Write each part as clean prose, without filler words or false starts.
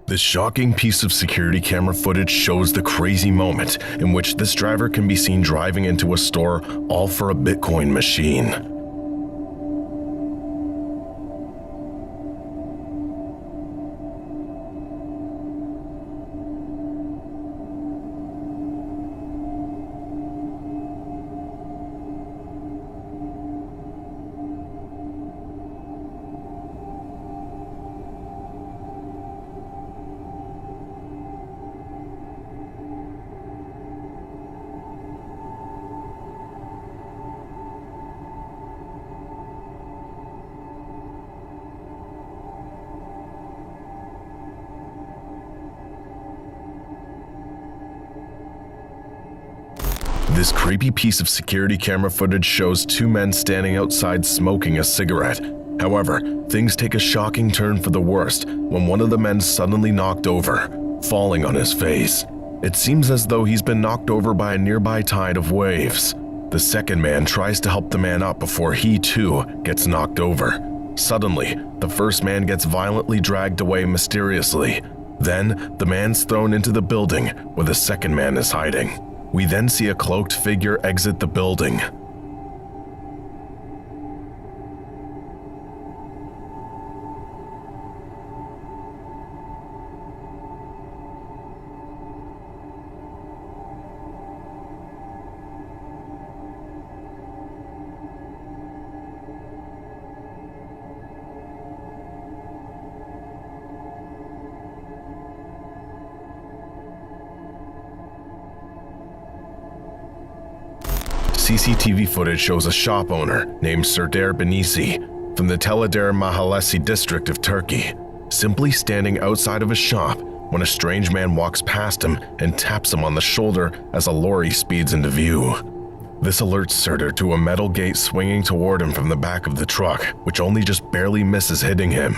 This shocking piece of security camera footage shows the crazy moment in which this driver can be seen driving into a store, all for a Bitcoin machine. This creepy piece of security camera footage shows two men standing outside smoking a cigarette. However, things take a shocking turn for the worst when one of the men suddenly knocked over, falling on his face. It seems as though he's been knocked over by a nearby tide of waves. The second man tries to help the man up before he too gets knocked over. Suddenly, the first man gets violently dragged away mysteriously. Then, the man's thrown into the building where the second man is hiding. We then see a cloaked figure exit the building. CCTV footage shows a shop owner named Serdar Benisi from the Teledere Mahallesi district of Turkey, simply standing outside of a shop when a strange man walks past him and taps him on the shoulder as a lorry speeds into view. This alerts Serdar to a metal gate swinging toward him from the back of the truck, which only just barely misses hitting him.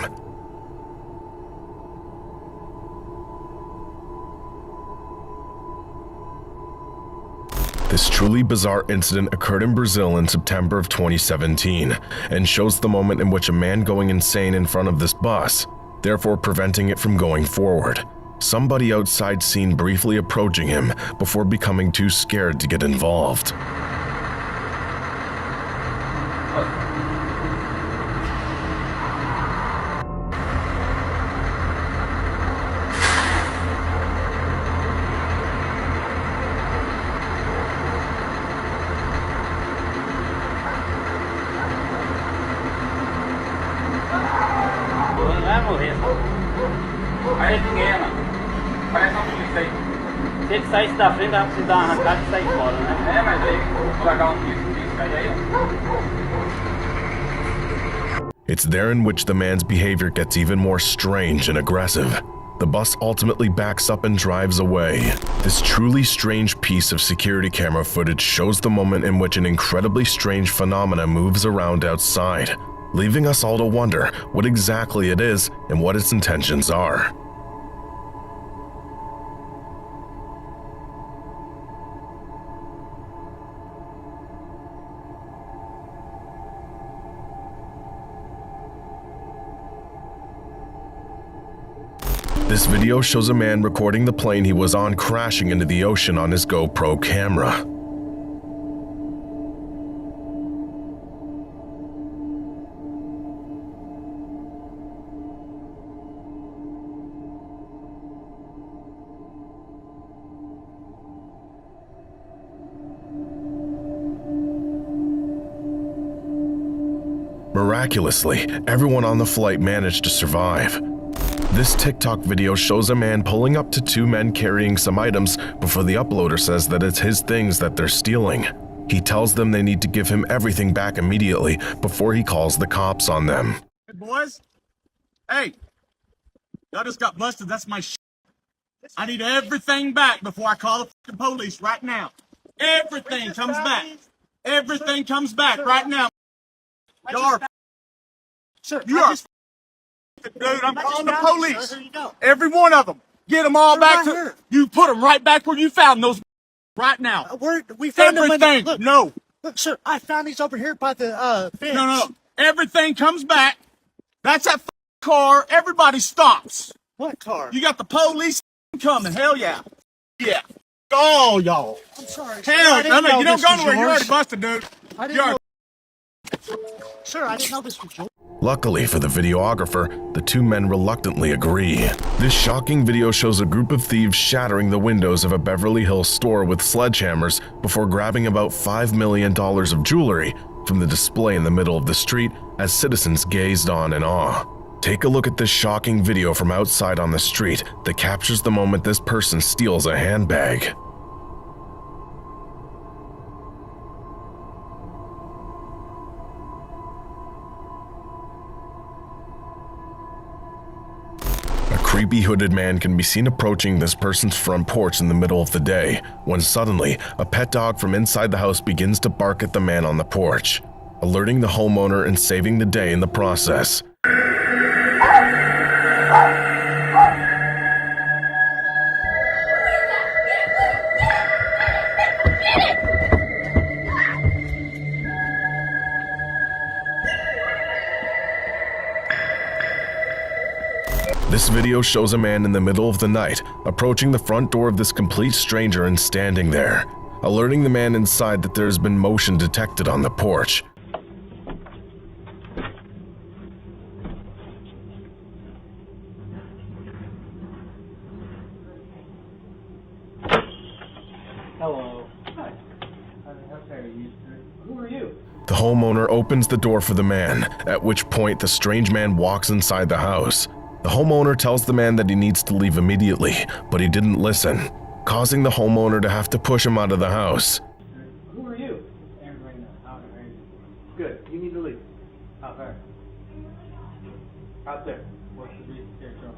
This truly bizarre incident occurred in Brazil in September of 2017 and shows the moment in which a man going insane in front of this bus, therefore preventing it from going forward. Somebody outside seen briefly approaching him before becoming too scared to get involved. Aí ninguém, mano. Parece uma polícia aí. Se ele saísse da frente, dá pra você dar uma arrancada e sair fora, né? É, mas aí vou jogar um risco aí, ó. It's there in which the man's behavior gets even more strange and aggressive. The bus ultimately backs up and drives away. This truly strange piece of security camera footage shows the moment in which an incredibly strange phenomena moves around outside, leaving us all to wonder what exactly it is and what its intentions are. This video shows a man recording the plane he was on crashing into the ocean on his GoPro camera. Miraculously, everyone on the flight managed to survive. This TikTok video shows a man pulling up to two men carrying some items before the uploader says that it's his things that they're stealing. He tells them they need to give him everything back immediately before he calls the cops on them. Hey boys, hey, y'all just got busted, that's my shit. I need everything back before I call the fucking police right now. Everything comes back. Everything comes back right now. Y'all are, Sir, you are, dude, I'm calling the police. Every one of them. Get them all back to, you put them right back where you found those right now. We found Everything, them. no. Look, sir, I found these over here by the fence. No. Everything comes back. That's that car. Everybody stops. What car? You got the police coming. Hell yeah. Yeah. Oh, y'all. I'm sorry. Hell, sir, I didn't know you don't this go was nowhere. You're yours. already busted, dude. I didn't You're know. Sir, I didn't know this was yours. Luckily for the videographer, the two men reluctantly agree. This shocking video shows a group of thieves shattering the windows of a Beverly Hills store with sledgehammers before grabbing about $5 million of jewelry from the display in the middle of the street as citizens gazed on in awe. Take a look at this shocking video from outside on the street that captures the moment this person steals a handbag. A creepy hooded man can be seen approaching this person's front porch in the middle of the day, when suddenly, a pet dog from inside the house begins to bark at the man on the porch, alerting the homeowner and saving the day in the process. This video shows a man in the middle of the night approaching the front door of this complete stranger and standing there, alerting the man inside that there has been motion detected on the porch. Hello. Hi. Okay, who are you? The homeowner opens the door for the man, at which point the strange man walks inside the house. The homeowner tells the man that he needs to leave immediately, but he didn't listen, causing the homeowner to have to push him out of the house. Who are you? Out there. Good. You need to leave. Out there. Out there. What's the reason stairs here?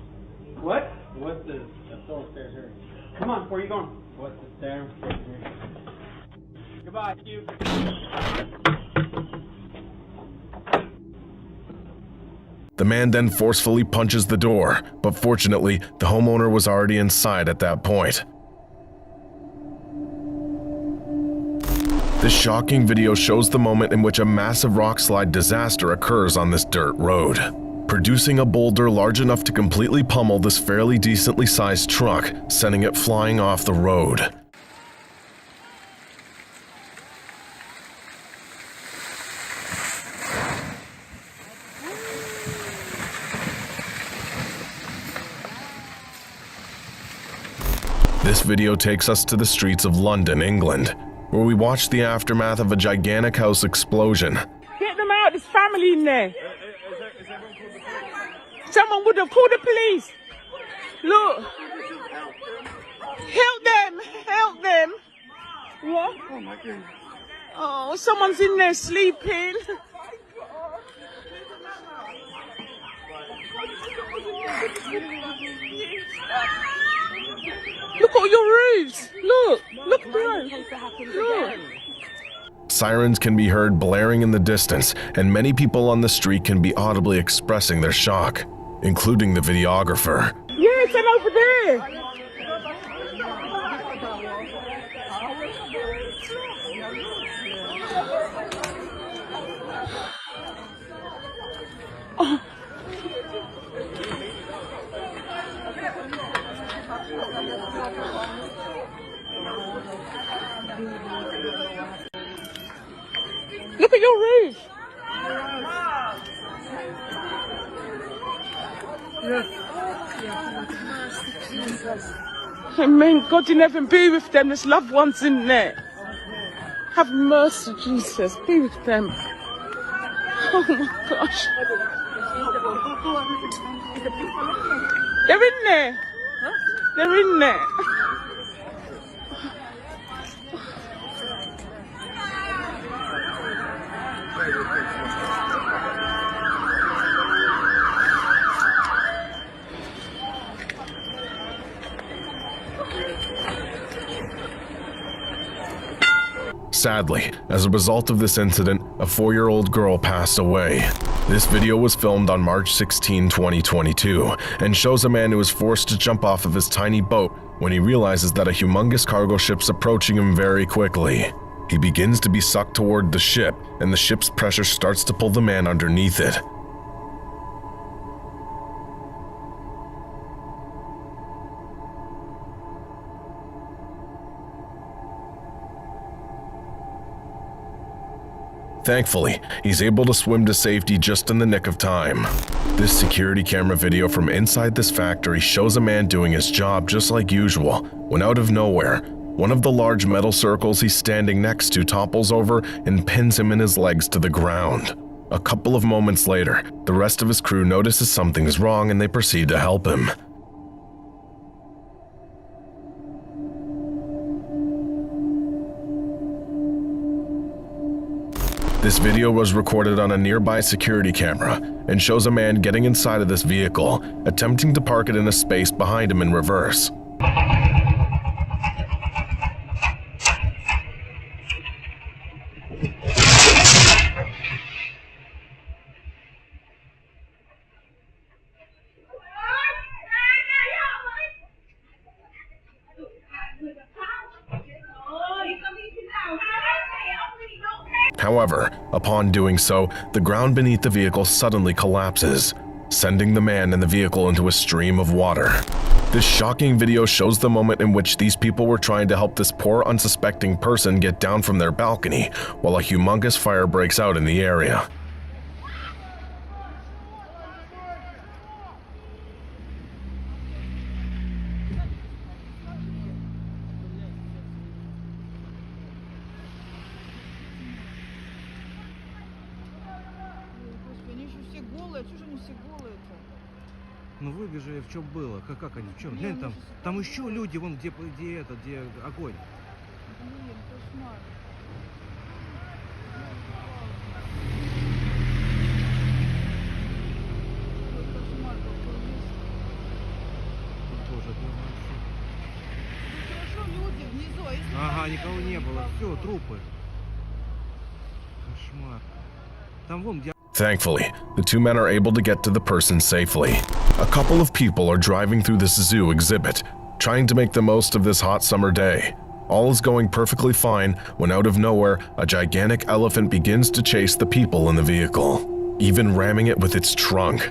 What? What's the stairs here? Come on, where are you going? What's the stairs here? Goodbye, you. The man then forcefully punches the door, but fortunately, the homeowner was already inside at that point. This shocking video shows the moment in which a massive rock slide disaster occurs on this dirt road, producing a boulder large enough to completely pummel this fairly decently sized truck, sending it flying off the road. This video takes us to the streets of London, England, where we watch the aftermath of a gigantic house explosion. Get them out, there's family in there. Someone would have called the police. Look. Help them, help them. What? Oh my goodness. Oh, someone's in there sleeping. Look at your roofs. Look below. Look. Sirens can be heard blaring in the distance, and many people on the street can be audibly expressing their shock, including the videographer. Yes, and over there. Oh. Look at your roof. Amen. God in heaven, be with them. There's loved ones in there. Have mercy, Jesus. Be with them. Oh my gosh. They're in there. They're in there. Sadly, as a result of this incident, a 4-year-old girl passed away. This video was filmed on March 16, 2022, and shows a man who is forced to jump off of his tiny boat when he realizes that a humongous cargo ship's approaching him very quickly. He begins to be sucked toward the ship, and the ship's pressure starts to pull the man underneath it. Thankfully, he's able to swim to safety just in the nick of time. This security camera video from inside this factory shows a man doing his job just like usual, when out of nowhere, one of the large metal circles he's standing next to topples over and pins him and his legs to the ground. A couple of moments later, the rest of his crew notices something's wrong and they proceed to help him. This video was recorded on a nearby security camera and shows a man getting inside of this vehicle, attempting to park it in a space behind him in reverse. However, upon doing so, the ground beneath the vehicle suddenly collapses, sending the man and the vehicle into a stream of water. This shocking video shows the moment in which these people were trying to help this poor unsuspecting person get down from their balcony while a humongous fire breaks out in the area. Ну выбежали, в чем было, как они, в чем? Глянь, там еще люди, вон где огонь. Блин, кошмар. Кошмар какой есть. Боже, Хорошо, люди внизу, а если... ага, никого не было, все, трупы. Кошмар. Там вон где... Thankfully, the two men are able to get to the person safely. A couple of people are driving through this zoo exhibit, trying to make the most of this hot summer day. All is going perfectly fine when out of nowhere, a gigantic elephant begins to chase the people in the vehicle, even ramming it with its trunk.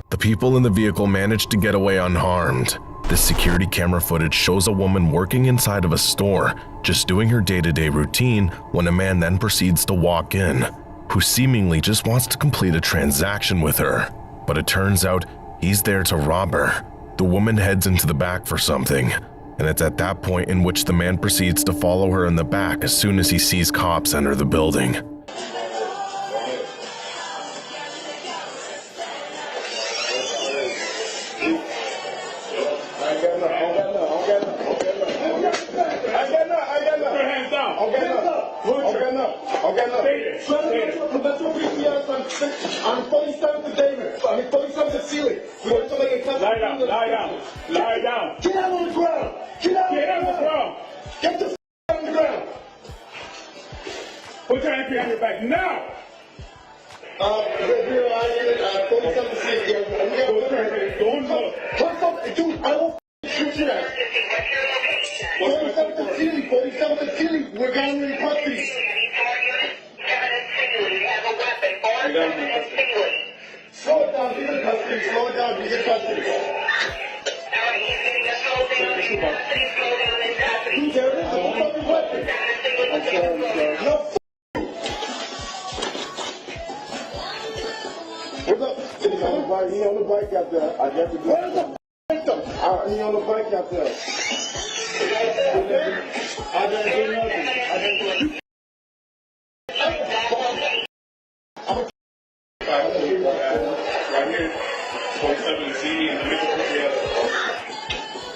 The people in the vehicle managed to get away unharmed. This security camera footage shows a woman working inside of a store, just doing her day-to-day routine when a man then proceeds to walk in, who seemingly just wants to complete a transaction with her. But it turns out he's there to rob her. The woman heads into the back for something, and it's at that point in which the man proceeds to follow her in the back as soon as he sees cops enter the building. Lie down. Get out on the ground. Get on the ground. Get the on the ground. Put your hand on your back now. Don't look. Dude, I will shoot you at. 47th and Sealy. We're going to cut these. Slow it down, he's in custody. Slow it down, he's in custody. Dude, there it is. Don't fucking weapon. No, what's up? He's on the bike. He on the bike out there. I got to do. Where's the victim? He on the bike out there. I didn't do nothing. I didn't do nothing. Right here, 47 and CD in the middle of the other.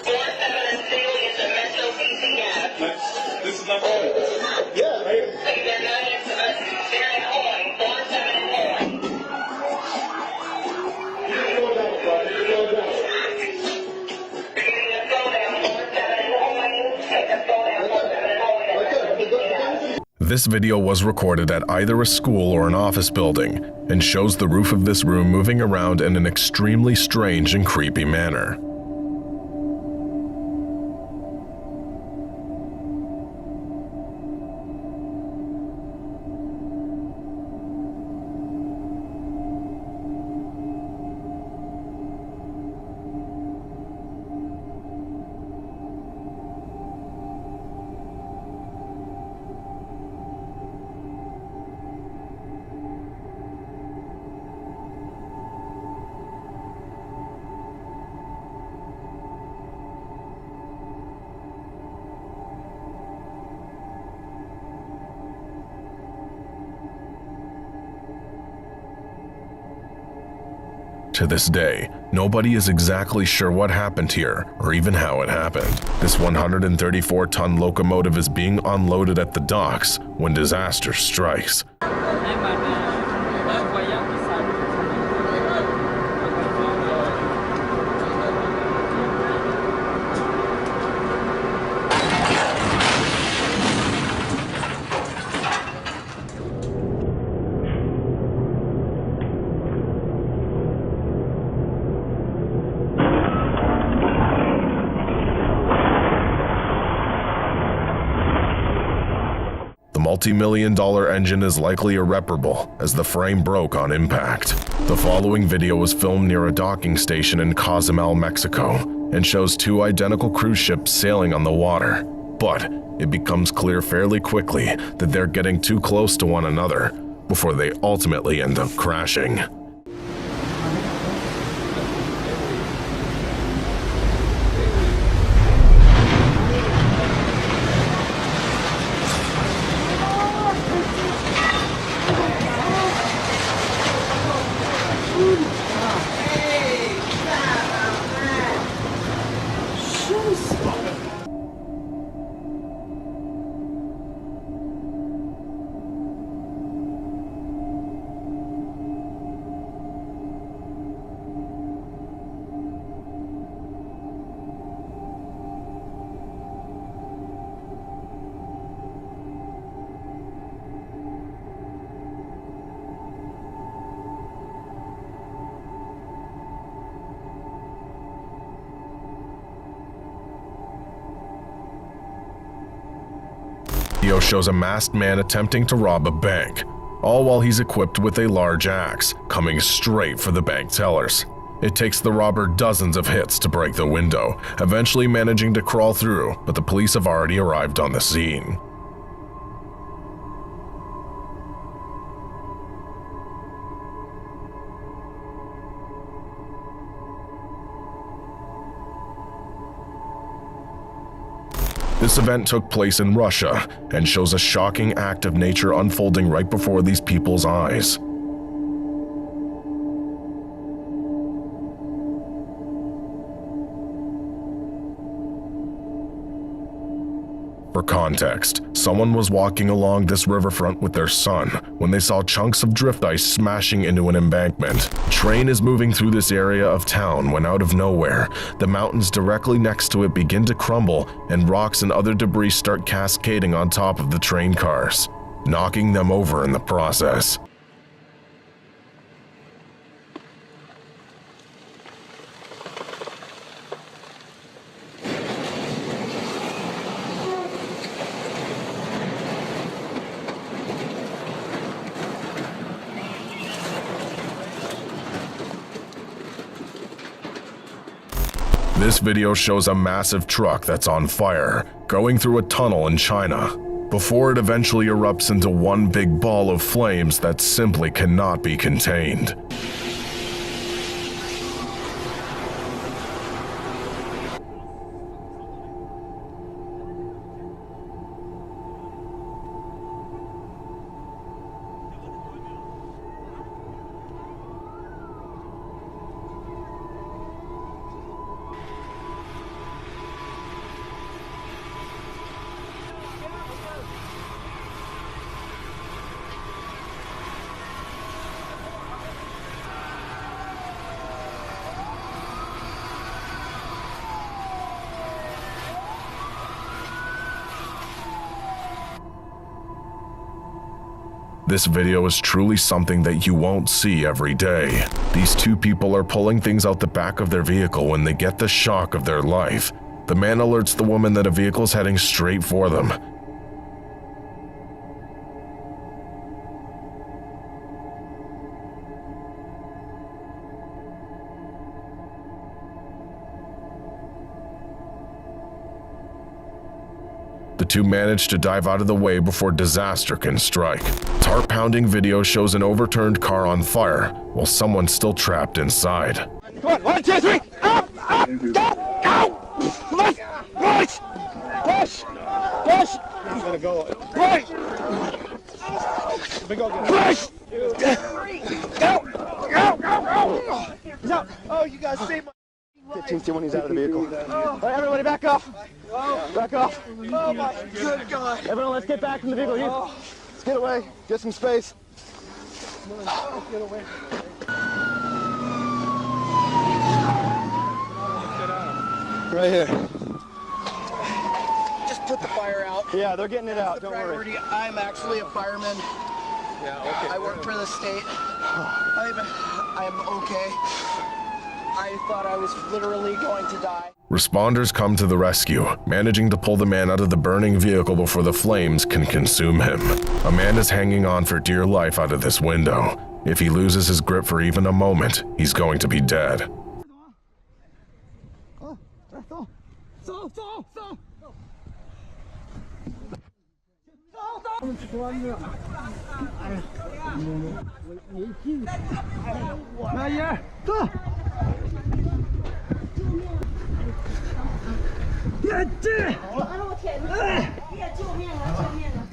47 and CD in the metro PC. This is not all. Yeah, right. This video was recorded at either a school or an office building and shows the roof of this room moving around in an extremely strange and creepy manner. To this day, nobody is exactly sure what happened here or even how it happened. This 134-ton locomotive is being unloaded at the docks when disaster strikes. The multi-million-dollar engine is likely irreparable as the frame broke on impact. The following video was filmed near a docking station in Cozumel, Mexico, and shows two identical cruise ships sailing on the water. But it becomes clear fairly quickly that they're getting too close to one another before they ultimately end up crashing. Video shows a masked man attempting to rob a bank, all while he's equipped with a large axe, coming straight for the bank tellers. It takes the robber dozens of hits to break the window, eventually managing to crawl through, but the police have already arrived on the scene. This event took place in Russia and shows a shocking act of nature unfolding right before these people's eyes. For context, someone was walking along this riverfront with their son when they saw chunks of drift ice smashing into an embankment. Train is moving through this area of town when out of nowhere, the mountains directly next to it begin to crumble and rocks and other debris start cascading on top of the train cars, knocking them over in the process. This video shows a massive truck that's on fire, going through a tunnel in China, before it eventually erupts into one big ball of flames that simply cannot be contained. This video is truly something that you won't see every day. These two people are pulling things out the back of their vehicle when they get the shock of their life. The man alerts the woman that a vehicle is heading straight for them. The two manage to dive out of the way before disaster can strike. Heart-pounding video shows an overturned car on fire while someone's still trapped inside. Come on, 1, 2, 3, up, go, go! Come on, push, push, push. I'm gonna go. Push, push. Go, go, go, go. Oh, you guys saved my. 15 when he's out of the vehicle. All right, everybody back off. Back off. Oh my good God. Everyone, let's get back from the vehicle. Let's get away. Get some space. Get away. Right here. Just put the fire out. Yeah, they're getting it out. Don't Priority. worry. I'm actually a fireman. Yeah, okay. I work for the state. I'm okay. I thought I was literally going to die. Responders come to the rescue, managing to pull the man out of the burning vehicle before the flames can consume him. A man is hanging on for dear life out of this window. If he loses his grip for even a moment, he's going to be dead.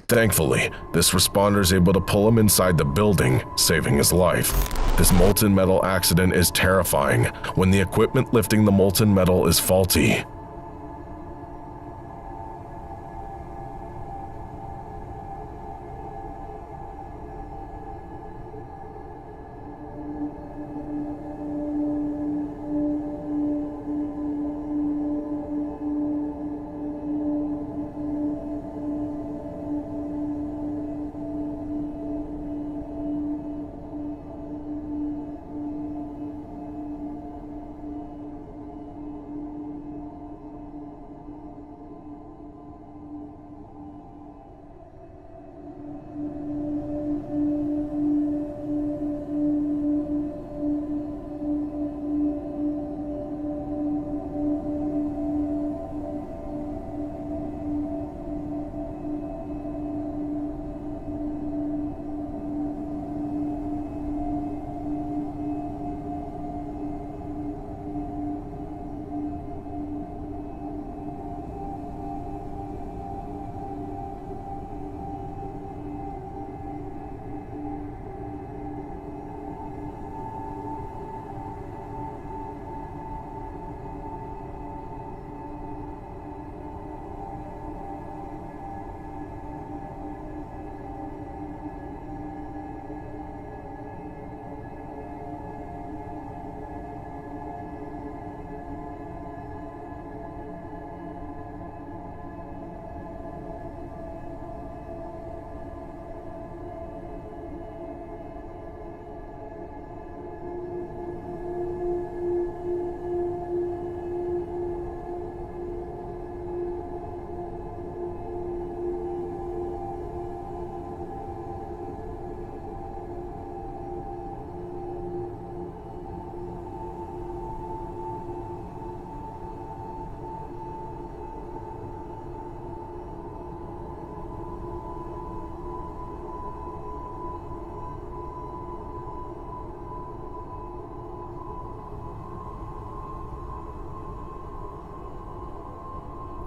Thankfully, this responder is able to pull him inside the building, saving his life. This molten metal accident is terrifying when the equipment lifting the molten metal is faulty.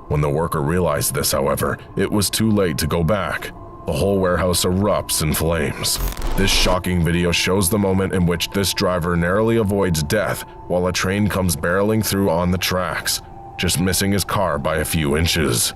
When the worker realized this, however, it was too late to go back. The whole warehouse erupts in flames. This shocking video shows the moment in which this driver narrowly avoids death while a train comes barreling through on the tracks, just missing his car by a few inches.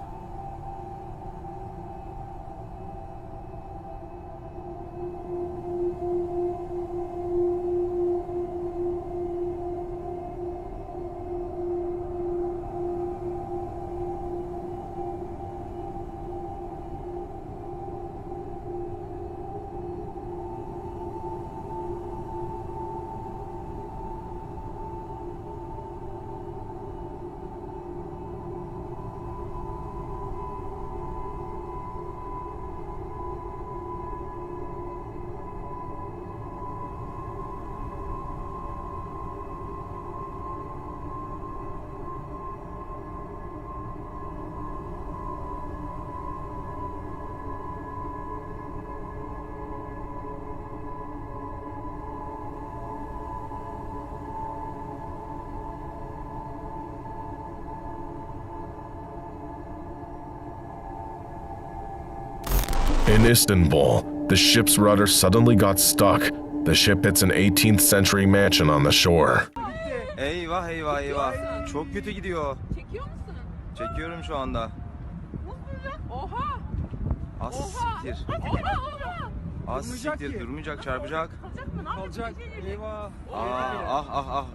In Istanbul, the ship's rudder suddenly got stuck. The ship hits an 18th century mansion on the shore. Eyvah eyvah eyvah. Çok kötü gidiyor. Çekiyor musun? Çekiyorum şu anda. Nasıl ya? Oha! Az siktir. Az siktir. Durmayacak, çarpacak. Kalacak mı? Kalacak. Eyvah. Ah ah ah.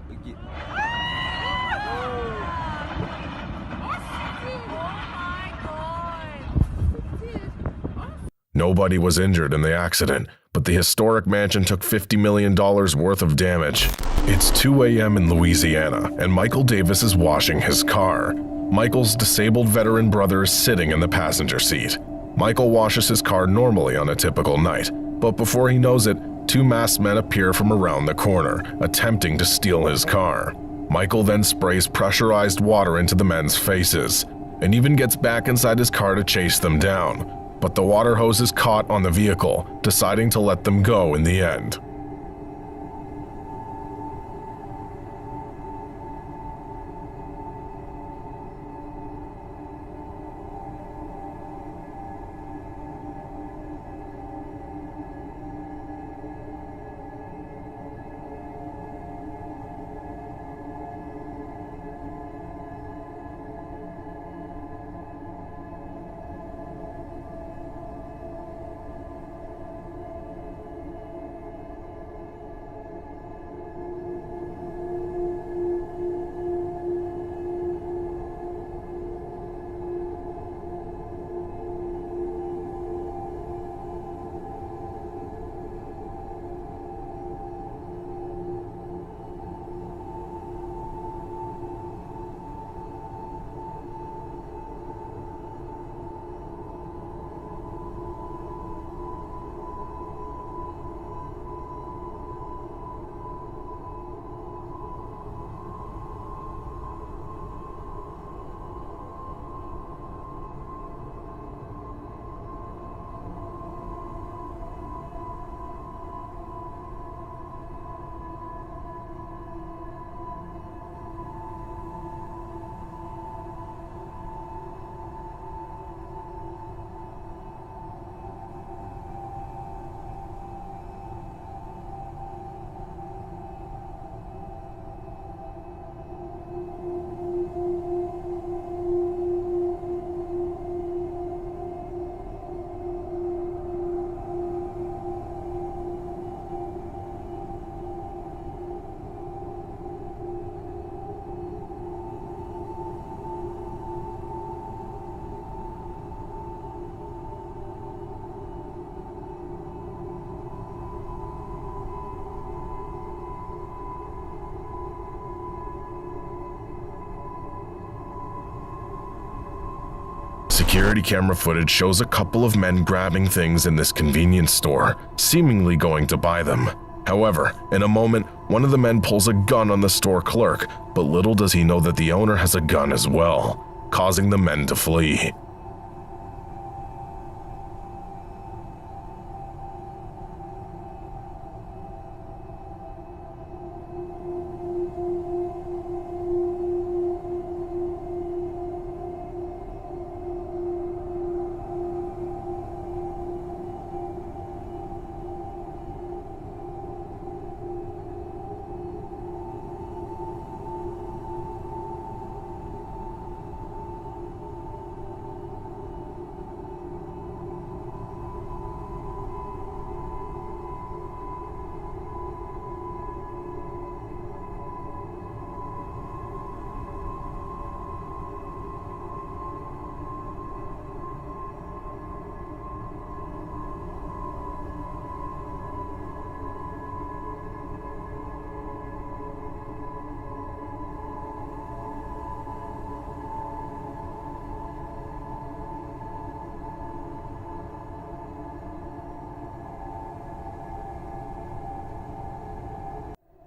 Nobody was injured in the accident, but the historic mansion took $50 million worth of damage. It's 2 a.m. in Louisiana, and Michael Davis is washing his car. Michael's disabled veteran brother is sitting in the passenger seat. Michael washes his car normally on a typical night, but before he knows it, 2 masked men appear from around the corner, attempting to steal his car. Michael then sprays pressurized water into the men's faces, and even gets back inside his car to chase them down. But the water hose is caught on the vehicle, deciding to let them go in the end. Security camera footage shows a couple of men grabbing things in this convenience store, seemingly going to buy them. However, in a moment, one of the men pulls a gun on the store clerk, but little does he know that the owner has a gun as well, causing the men to flee.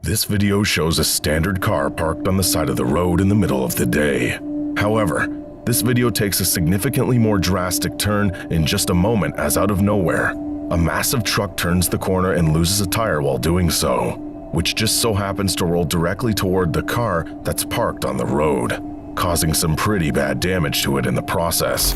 This video shows a standard car parked on the side of the road in the middle of the day. However, this video takes a significantly more drastic turn in just a moment as out of nowhere, a massive truck turns the corner and loses a tire while doing so, which just so happens to roll directly toward the car that's parked on the road, causing some pretty bad damage to it in the process.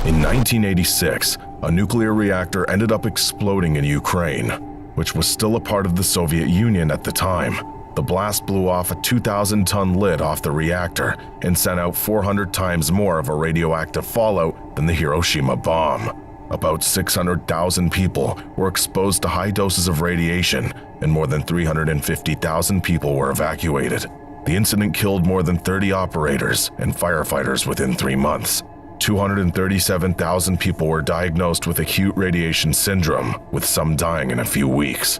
In 1986, a nuclear reactor ended up exploding in Ukraine, which was still a part of the Soviet Union at the time. The blast blew off a 2,000-ton lid off the reactor and sent out 400 times more of a radioactive fallout than the Hiroshima bomb. About 600,000 people were exposed to high doses of radiation, and more than 350,000 people were evacuated. The incident killed more than 30 operators and firefighters within 3 months. 237,000 people were diagnosed with acute radiation syndrome, with some dying in a few weeks.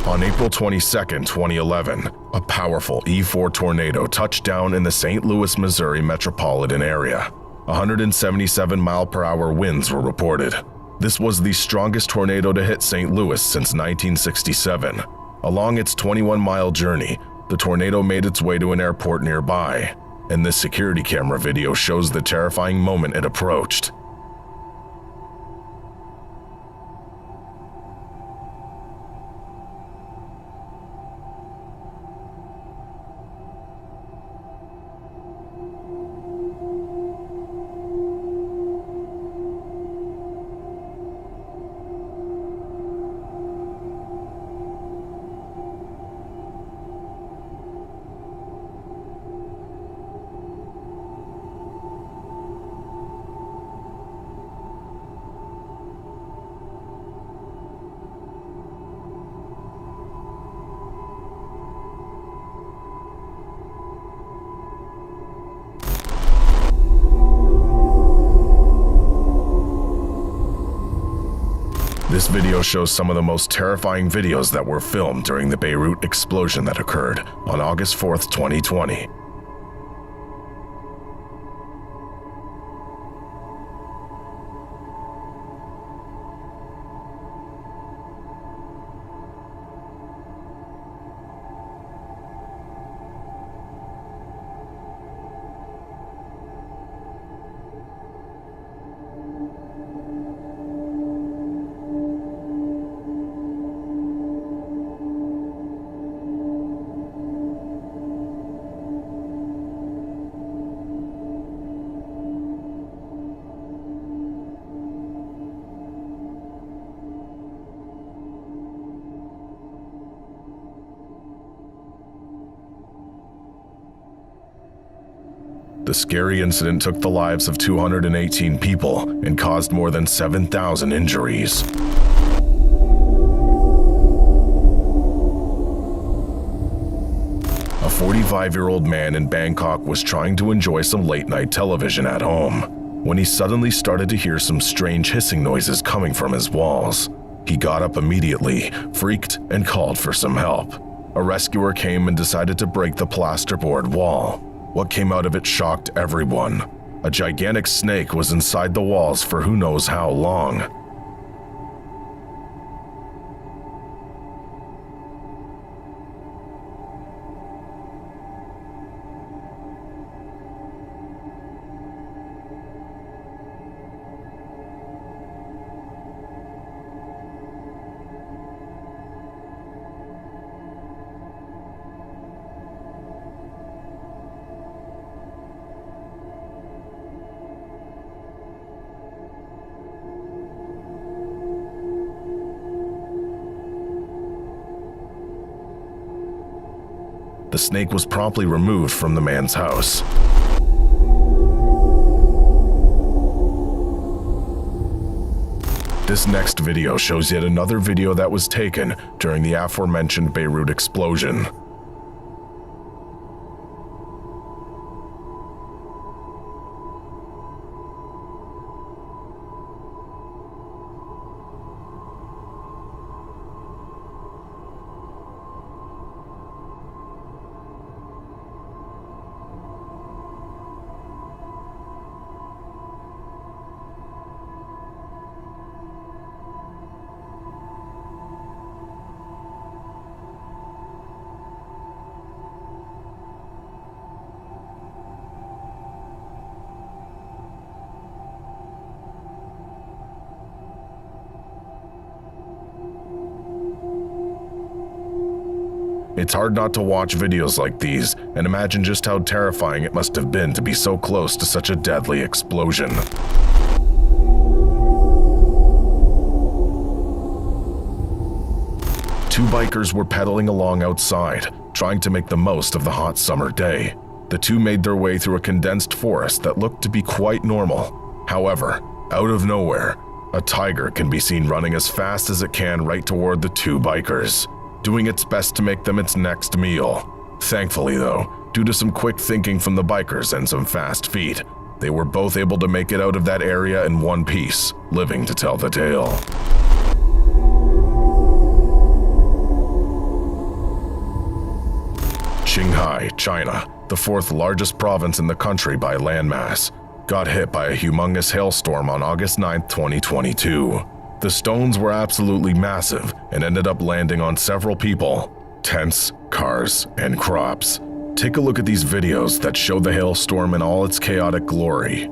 On April 22, 2011, a powerful E4 tornado touched down in the St. Louis, Missouri metropolitan area. 177-mile-per-hour winds were reported. This was the strongest tornado to hit St. Louis since 1967. Along its 21-mile journey, the tornado made its way to an airport nearby, and this security camera video shows the terrifying moment it approached. This video shows some of the most terrifying videos that were filmed during the Beirut explosion that occurred on August 4th, 2020. The scary incident took the lives of 218 people and caused more than 7,000 injuries. A 45-year-old man in Bangkok was trying to enjoy some late-night television at home when he suddenly started to hear some strange hissing noises coming from his walls. He got up immediately, freaked, and called for some help. A rescuer came and decided to break the plasterboard wall. What came out of it shocked everyone. A gigantic snake was inside the walls for who knows how long. The snake was promptly removed from the man's house. This next video shows yet another video that was taken during the aforementioned Beirut explosion. It's hard not to watch videos like these and imagine just how terrifying it must have been to be so close to such a deadly explosion. Two bikers were pedaling along outside, trying to make the most of the hot summer day. The two made their way through a condensed forest that looked to be quite normal. However, out of nowhere, a tiger can be seen running as fast as it can right toward the two bikers, doing its best to make them its next meal. Thankfully though, due to some quick thinking from the bikers and some fast feet, they were both able to make it out of that area in one piece, living to tell the tale. Shanghai, China, the fourth largest province in the country by landmass, got hit by a humongous hailstorm on August 9, 2022. The stones were absolutely massive and ended up landing on several people, tents, cars, and crops. Take a look at these videos that show the hailstorm in all its chaotic glory.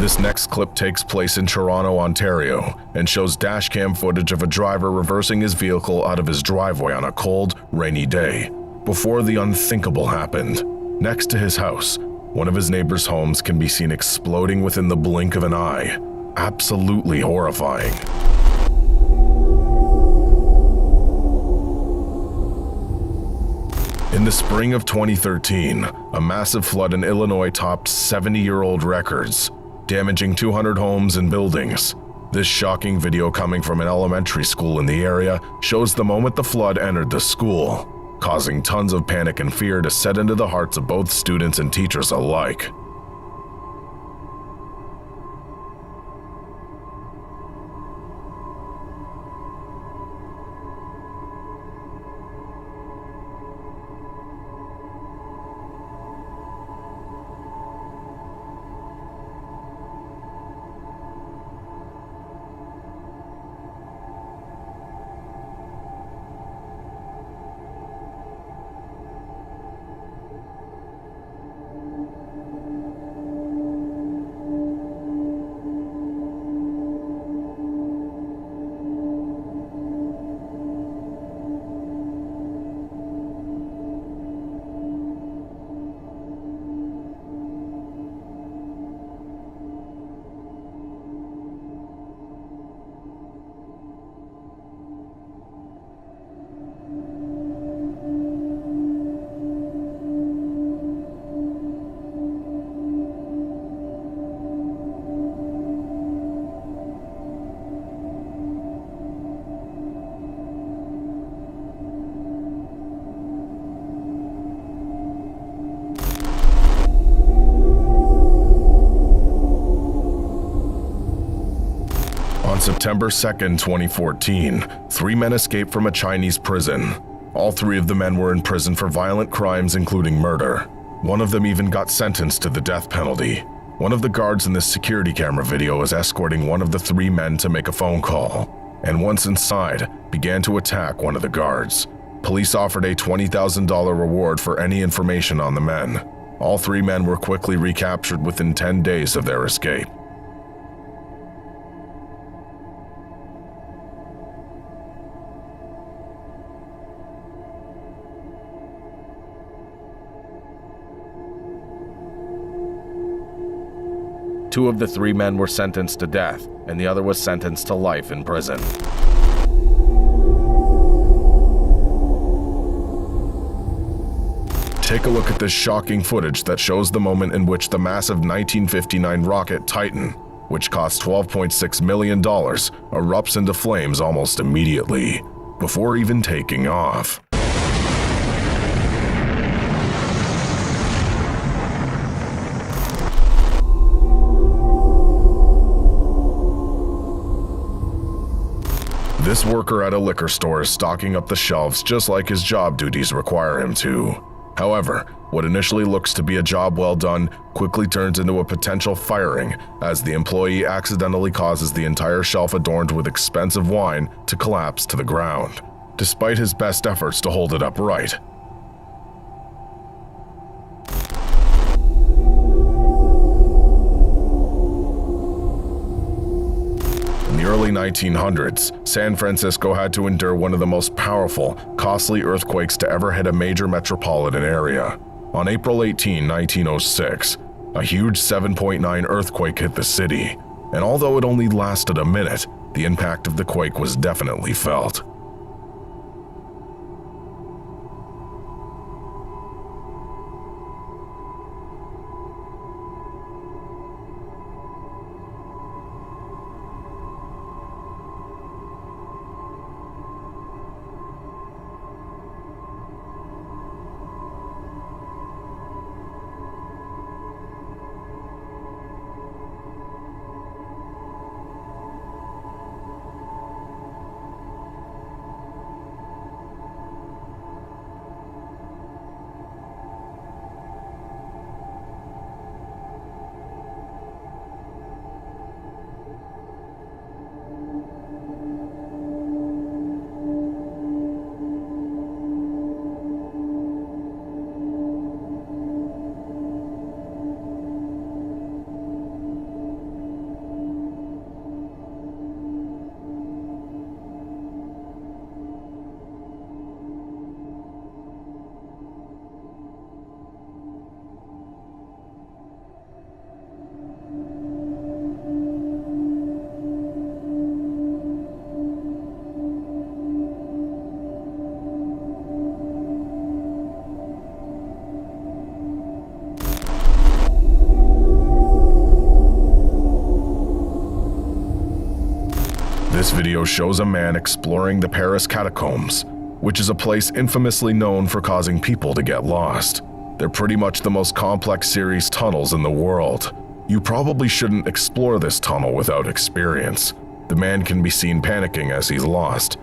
This next clip takes place in Toronto, Ontario, and shows dashcam footage of a driver reversing his vehicle out of his driveway on a cold, rainy day, before the unthinkable happened. Next to his house, one of his neighbor's homes can be seen exploding within the blink of an eye. Absolutely horrifying. In the spring of 2013, a massive flood in Illinois topped 70-year-old records, damaging 200 homes and buildings. This shocking video coming from an elementary school in the area shows the moment the flood entered the school, causing tons of panic and fear to set into the hearts of both students and teachers alike. September 2nd, 2014, 3 men escaped from a Chinese prison. All 3 of the men were in prison for violent crimes, including murder. One of them even got sentenced to the death penalty. One of the guards in this security camera video is escorting one of the 3 men to make a phone call, and once inside, began to attack one of the guards. Police offered a $20,000 reward for any information on the men. All 3 men were quickly recaptured within 10 days of their escape. Two of the 3 men were sentenced to death, and the other was sentenced to life in prison. Take a look at this shocking footage that shows the moment in which the massive 1959 rocket Titan, which cost $12.6 million, erupts into flames almost immediately, before even taking off. This worker at a liquor store is stocking up the shelves just like his job duties require him to. However, what initially looks to be a job well done quickly turns into a potential firing as the employee accidentally causes the entire shelf adorned with expensive wine to collapse to the ground, despite his best efforts to hold it upright. In the early 1900s, San Francisco had to endure one of the most powerful, costly earthquakes to ever hit a major metropolitan area. On April 18, 1906, a huge 7.9 earthquake hit the city, and although it only lasted a minute, the impact of the quake was definitely felt. This video shows a man exploring the Paris catacombs, which is a place infamously known for causing people to get lost. They're pretty much the most complex series tunnels in the world. You probably shouldn't explore this tunnel without experience. The man can be seen panicking as he's lost.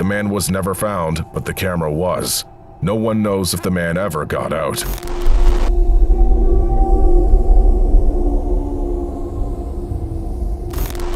The man was never found, but the camera was. No one knows if the man ever got out.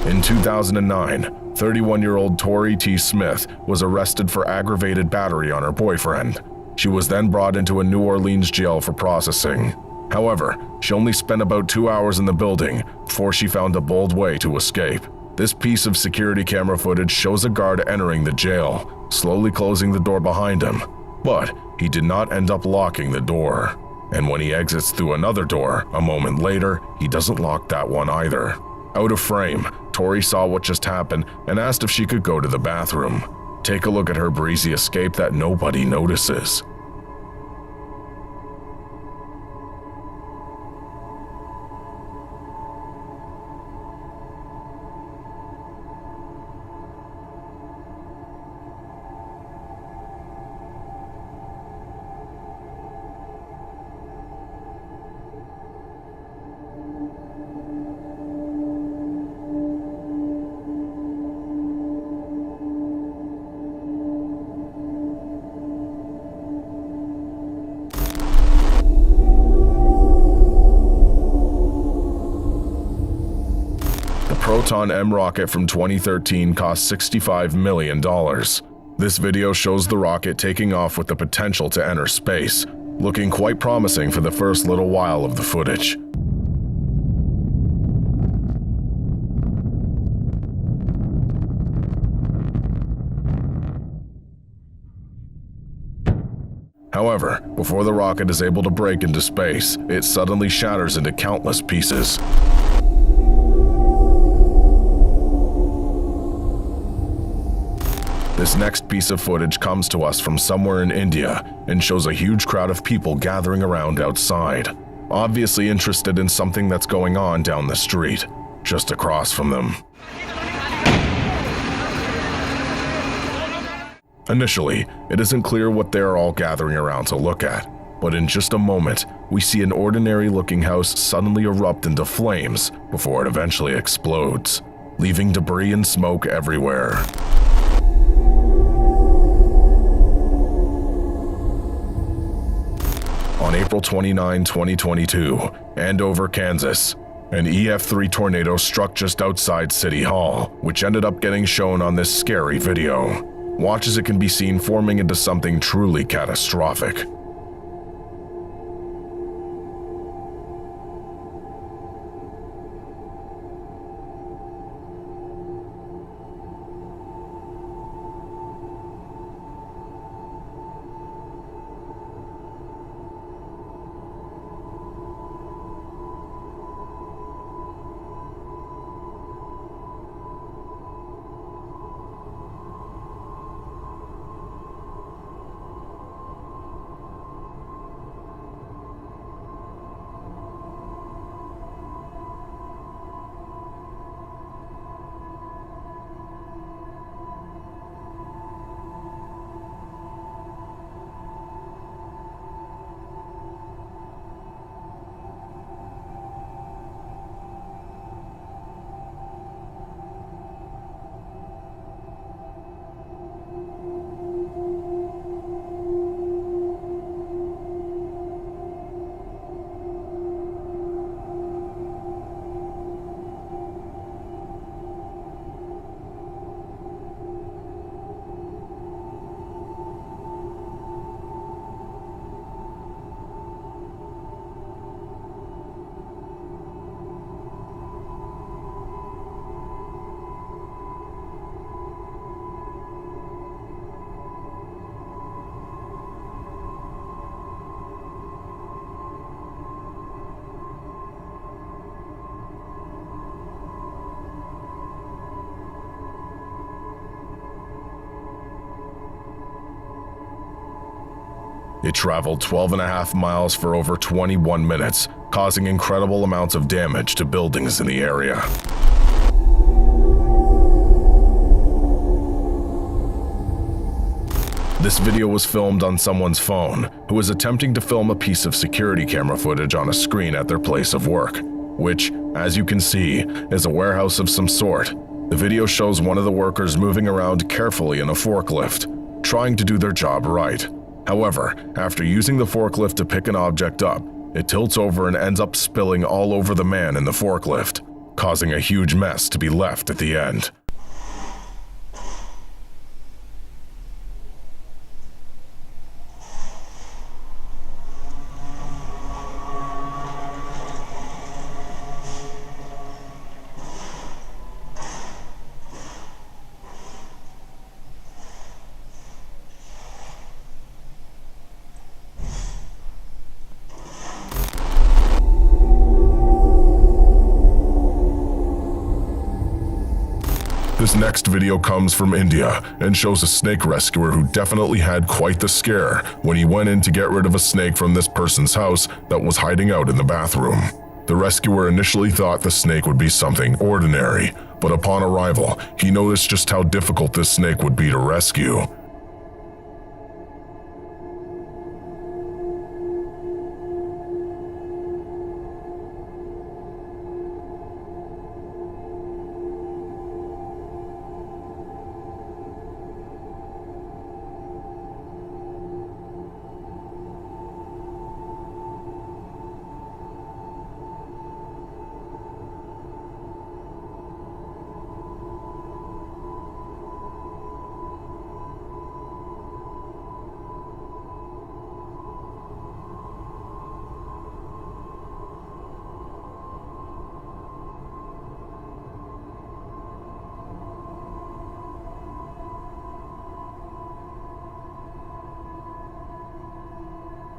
In 2009, 31-year-old Tori T. Smith was arrested for aggravated battery on her boyfriend. She was then brought into a New Orleans jail for processing. However, she only spent about 2 hours in the building before she found a bold way to escape. This piece of security camera footage shows a guard entering the jail, slowly closing the door behind him. But he did not end up locking the door. And when he exits through another door, a moment later, he doesn't lock that one either. Out of frame, Tori saw what just happened and asked if she could go to the bathroom. Take a look at her breezy escape that nobody notices. Proton M rocket from 2013 cost $65 million. This video shows the rocket taking off with the potential to enter space, looking quite promising for the first little while of the footage. However, before the rocket is able to break into space, it suddenly shatters into countless pieces. This next piece of footage comes to us from somewhere in India and shows a huge crowd of people gathering around outside, obviously interested in something that's going on down the street, just across from them. Initially, it isn't clear what they're all gathering around to look at, but in just a moment, we see an ordinary-looking house suddenly erupt into flames before it eventually explodes, leaving debris and smoke everywhere. On April 29, 2022, Andover, Kansas, an EF3 tornado struck just outside City Hall, which ended up getting shown on this scary video. Watch as it can be seen forming into something truly catastrophic. It traveled 12.5 miles for over 21 minutes, causing incredible amounts of damage to buildings in the area. This video was filmed on someone's phone who was attempting to film a piece of security camera footage on a screen at their place of work, which, as you can see, is a warehouse of some sort. The video shows one of the workers moving around carefully in a forklift, trying to do their job right. However, after using the forklift to pick an object up, it tilts over and ends up spilling all over the man in the forklift, causing a huge mess to be left at the end. This next video comes from India and shows a snake rescuer who definitely had quite the scare when he went in to get rid of a snake from this person's house that was hiding out in the bathroom. The rescuer initially thought the snake would be something ordinary, but upon arrival, he noticed just how difficult this snake would be to rescue.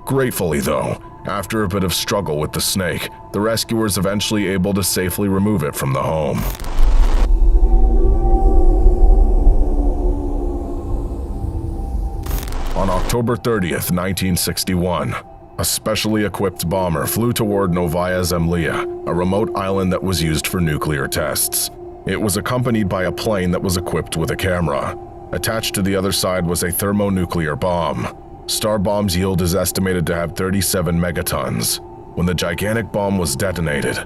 Gratefully though, after a bit of struggle with the snake, the rescuers eventually able to safely remove it from the home. On October 30th, 1961, a specially equipped bomber flew toward Novaya Zemlya, a remote island that was used for nuclear tests. It was accompanied by a plane that was equipped with a camera. Attached to the other side was a thermonuclear bomb. Star Bomb's yield is estimated to have 37 megatons. When the gigantic bomb was detonated,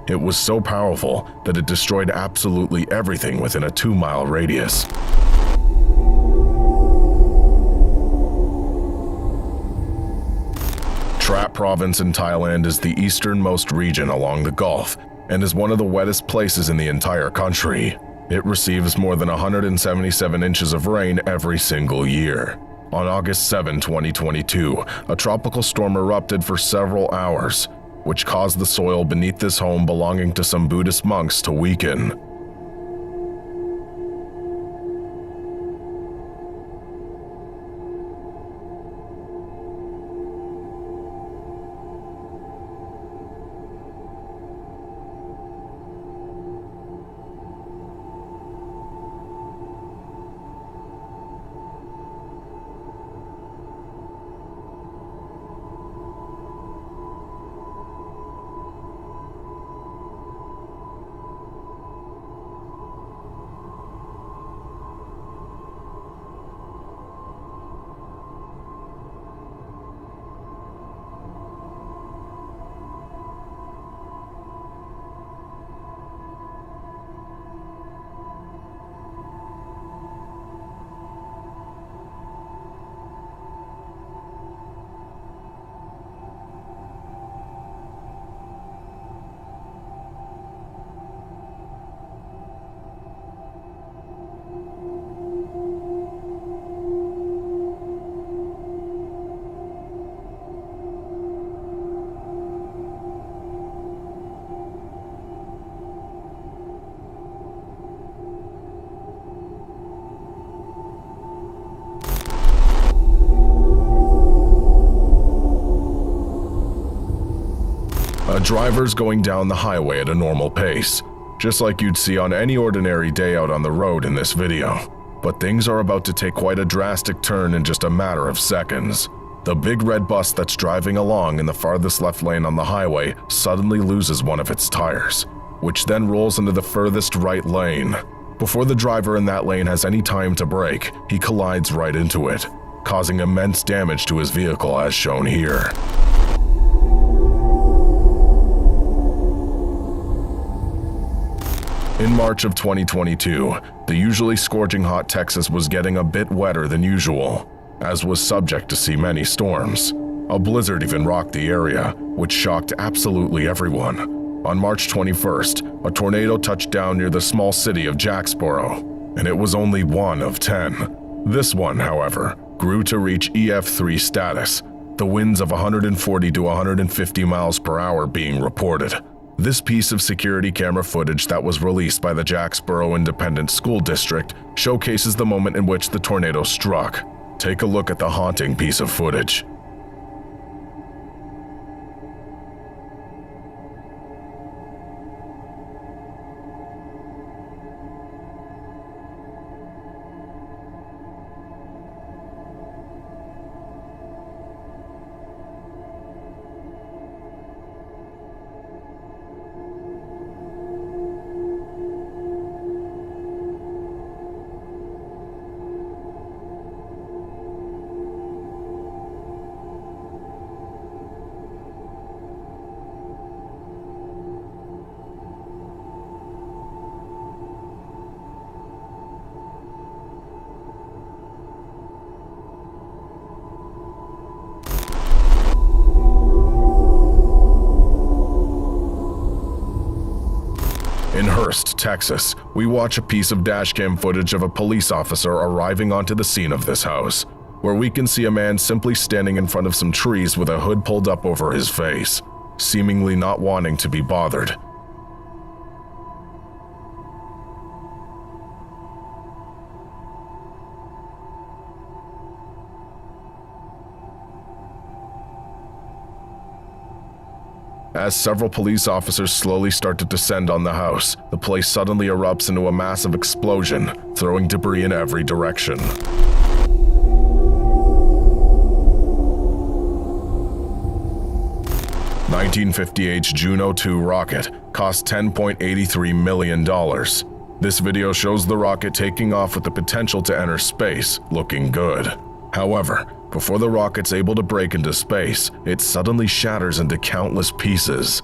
it was so powerful that it destroyed absolutely everything within a 2-mile radius. Trat Province in Thailand is the easternmost region along the Gulf and is one of the wettest places in the entire country. It receives more than 177 inches of rain every single year. On August 7, 2022, a tropical storm erupted for several hours, which caused the soil beneath this home belonging to some Buddhist monks to weaken. A driver's going down the highway at a normal pace, just like you'd see on any ordinary day out on the road in this video. But things are about to take quite a drastic turn in just a matter of seconds. The big red bus that's driving along in the farthest left lane on the highway suddenly loses one of its tires, which then rolls into the furthest right lane. Before the driver in that lane has any time to brake, he collides right into it, causing immense damage to his vehicle as shown here. In March of 2022, the usually scorching hot Texas was getting a bit wetter than usual, as was subject to see many storms. A blizzard even rocked the area, which shocked absolutely everyone. On March 21st, a tornado touched down near the small city of Jacksboro, and it was only one of 10. This one, however, grew to reach EF3 status, the winds of 140 to 150 miles per hour being reported. This piece of security camera footage that was released by the Jacksboro Independent School District showcases the moment in which the tornado struck. Take a look at the haunting piece of footage. In Hurst, Texas, we watch a piece of dashcam footage of a police officer arriving onto the scene of this house, where we can see a man simply standing in front of some trees with a hood pulled up over his face, seemingly not wanting to be bothered. As several police officers slowly start to descend on the house, the place suddenly erupts into a massive explosion, throwing debris in every direction. (1958's Juno 2 rocket cost $10.83 million. This video shows the rocket taking off with the potential to enter space, looking good. However, before the rocket's able to break into space, it suddenly shatters into countless pieces.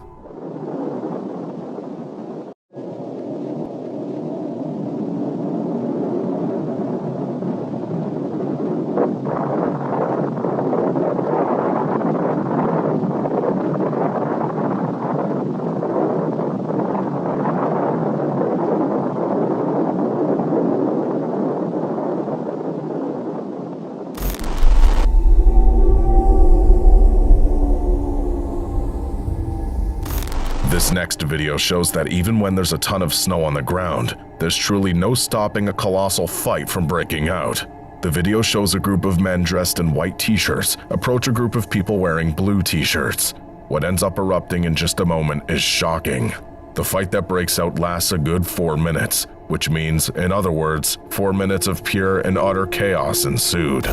This next video shows that even when there's a ton of snow on the ground, there's truly no stopping a colossal fight from breaking out. The video shows a group of men dressed in white t-shirts approach a group of people wearing blue t-shirts. What ends up erupting in just a moment is shocking. The fight that breaks out lasts a good 4 minutes, which means, in other words, 4 minutes of pure and utter chaos ensued.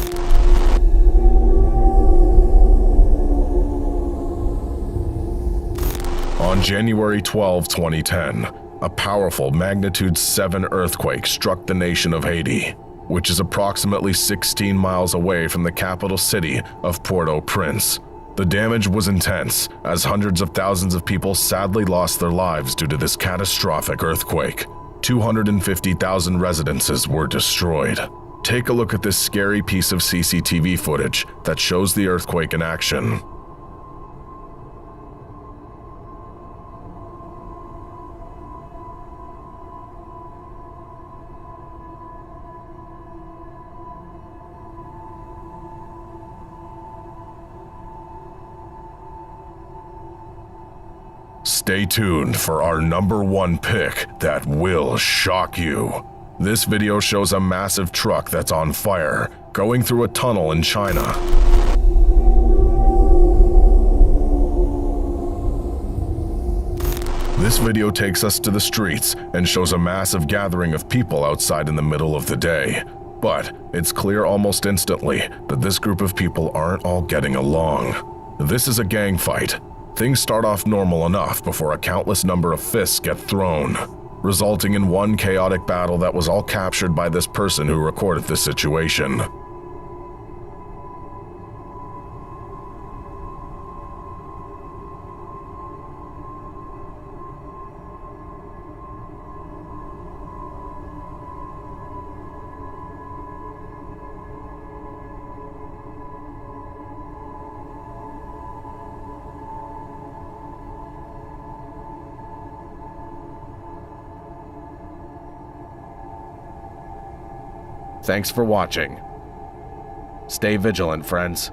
On January 12, 2010, a powerful magnitude 7 earthquake struck the nation of Haiti, which is approximately 16 miles away from the capital city of Port-au-Prince. The damage was intense, as hundreds of thousands of people sadly lost their lives due to this catastrophic earthquake. 250,000 residences were destroyed. Take a look at this scary piece of CCTV footage that shows the earthquake in action. Stay tuned for our #1 pick that will shock you. This video shows a massive truck that's on fire, going through a tunnel in China. This video takes us to the streets and shows a massive gathering of people outside in the middle of the day. But it's clear almost instantly that this group of people aren't all getting along. This is a gang fight. Things start off normal enough before a countless number of fists get thrown, resulting in one chaotic battle that was all captured by this person who recorded the situation. Thanks for watching. Stay vigilant, friends.